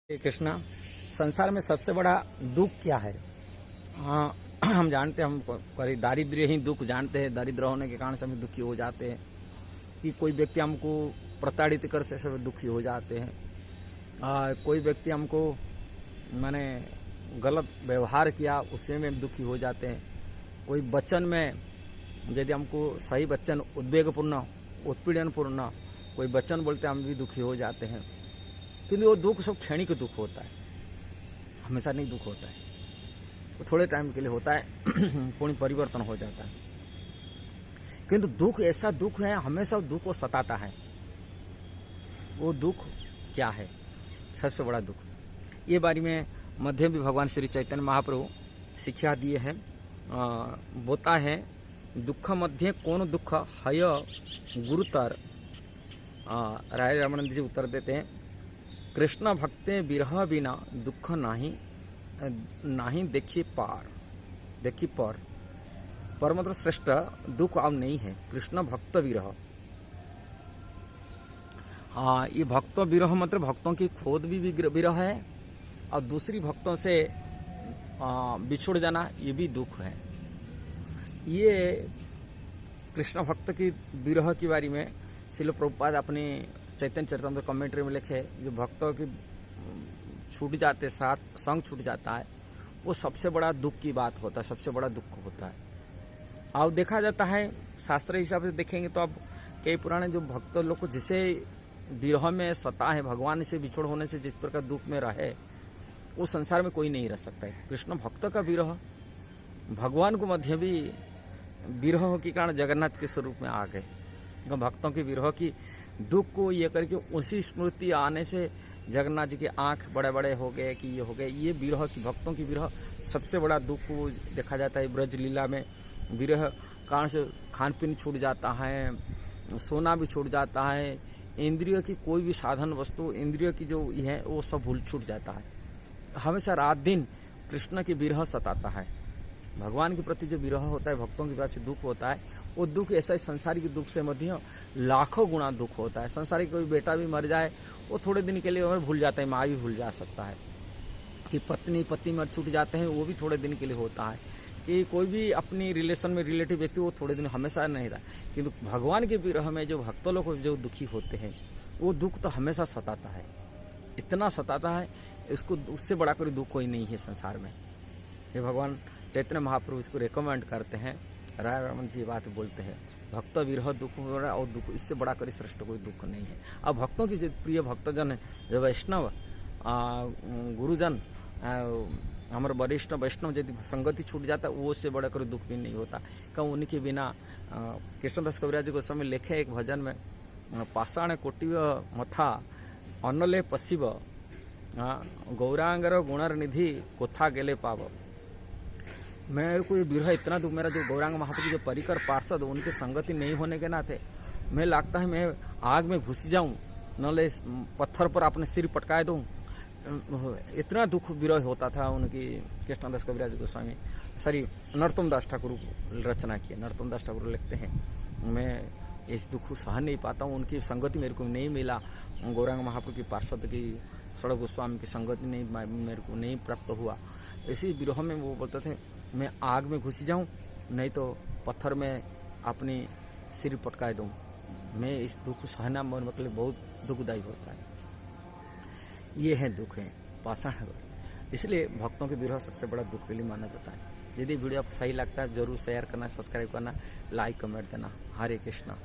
श्री कृष्णा। संसार में सबसे बड़ा दुख क्या है? हम जानते हैं, हम दारिद्र्य ही दुख जानते हैं। दरिद्र होने के कारण से हम दुखी हो जाते हैं कि कोई व्यक्ति हमको प्रताड़ित कर से सब दुखी हो जाते हैं। कोई व्यक्ति हमको माने गलत व्यवहार किया उससे में दुखी हो जाते हैं। कोई वचन में यदि हमको सही वचन उद्वेगपूर्ण उत्पीड़नपूर्ण कोई वचन बोलते हम भी दुखी हो जाते हैं। किंतु वो दुख सब क्षणिक दुख होता है, हमेशा नहीं दुख होता है। वो थोड़े टाइम के लिए होता है, पूर्ण परिवर्तन हो जाता है। किंतु दुख ऐसा दुख है, हमेशा दुख को सताता है। वो दुख क्या है? सबसे बड़ा दुख ये बारे में मध्य भी भगवान श्री चैतन्य महाप्रभु शिक्षा दिए हैं। बोता है दुख मध्य कौन दुख हय गुरुतर। राय रामानंद जी उत्तर देते हैं, कृष्ण भक्ते विरह बिना दुख नाही देखी पर मतलब श्रेष्ठ दुख अब नहीं है कृष्ण भक्त विरह। ये भक्त विरह मतलब भक्तों की खोद भी विरह है और दूसरी भक्तों से बिछुड़ जाना ये भी दुख है। ये कृष्ण भक्त की विरह के बारे में श्रील प्रभुपाद अपने चैतन्य चरितामृत कमेंट्री में लिखे, जो भक्तों की छूट जाते साथ संग छूट जाता है वो सबसे बड़ा दुख की बात होता है, सबसे बड़ा दुख होता है। अब देखा जाता है शास्त्र हिसाब से देखेंगे तो अब कई पुराने जो भक्त लोग को जिसे विरह में सता है, भगवान से बिछोड़ होने से जिस प्रकार दुख में रहे वो संसार में कोई नहीं रह सकता है। कृष्ण भक्त का विरह भगवान को मध्य भी विरह के कारण जगन्नाथ के स्वरूप में आ गए। भक्तों के विरह की दुख को ये करके उसी स्मृति आने से जगन्नाथ जी के आंख बड़े बड़े हो गए कि ये हो गए। ये विरह की भक्तों की विरह सबसे बड़ा दुख देखा जाता है। ब्रज लीला में विरह कारण से खान पीन छूट जाता है, सोना भी छूट जाता है, इंद्रिय की कोई भी साधन वस्तु इंद्रिय की जो है वो सब भूल छूट जाता है। हमेशा रात दिन कृष्ण की विरह सताता है। भगवान के प्रति जो विरह होता है, भक्तों के प्रति दुख होता है, वो दुख ऐसा ही संसारिक दुख से मध्य लाखों गुना दुख होता है। संसारिक कोई बेटा भी मर जाए वो थोड़े दिन के लिए हमें भूल जाता है, माँ भी भूल जा सकता है। कि पति मर छूट जाते हैं वो भी थोड़े दिन के लिए होता है। कि कोई भी अपनी रिलेशन में रिलेटिव व्यक्ति वो थोड़े दिन हमेशा नहीं रहा। किंतु भगवान के विरह में जो भक्तों लोग जो दुखी होते हैं वो दुख तो हमेशा सताता है, इतना सताता है, इसको उससे बड़ा कोई दुख कोई नहीं है संसार में। ये भगवान चैतन्य महाप्रभु इसको रेकमेंड करते हैं। राय रामन जी ये बात बोलते हैं, भक्त विरह दुख हो रहा है और दुख इससे बड़ा कोई श्रेष्ठ कोई दुख नहीं है। अब भक्तों की जो प्रिय भक्तजन है, जो वैष्णव गुरुजन हमारे वरिष्ठ वैष्णव यदि संगति छूट जाता है वो उससे बड़ा कोई दुख भी नहीं होता। क्यों उनके बिना कृष्णदास कविराज जी गोस्वामी लिखे एक भजन में, पाषाण कोटिव मथा अनले पशिव गौरांगर गुणर निधि कोथा गेले पाव। मेरे को ये विरह इतना दुख, मेरा जो गौरांग महाप्रभु जो परिकर पार्षद उनकी संगति नहीं होने के नाते मैं लगता है मैं आग में घुस जाऊं, नले पत्थर पर अपने सिर पटकाए दूं। इतना दुख विरह होता था उनकी। कृष्णदास कविराज गोस्वामी नरोत्तम दास ठाकुर रचना की। नरोत्तम दास ठाकुर लिखते हैं, मैं इस दुख को सहन नहीं पाता हूँ, उनकी संगति मेरे को नहीं मिला। गौरांग महाप्रभु की पार्षद की सड़क गोस्वामी की संगति नहीं मेरे को नहीं प्राप्त हुआ। इसी विरह में वो बोलते थे मैं आग में घुस जाऊं, नहीं तो पत्थर में अपनी सिर पटकाए दूं। मैं इस दुख को सहना मेरे लिए बहुत दुखदायी होता है। ये है दुख है पाषाण। इसलिए भक्तों के विरह सबसे बड़ा दुख के लिए माना जाता है। यदि वीडियो आपको सही लगता है जरूर शेयर करना, सब्सक्राइब करना, लाइक कमेंट देना। हरे कृष्णा।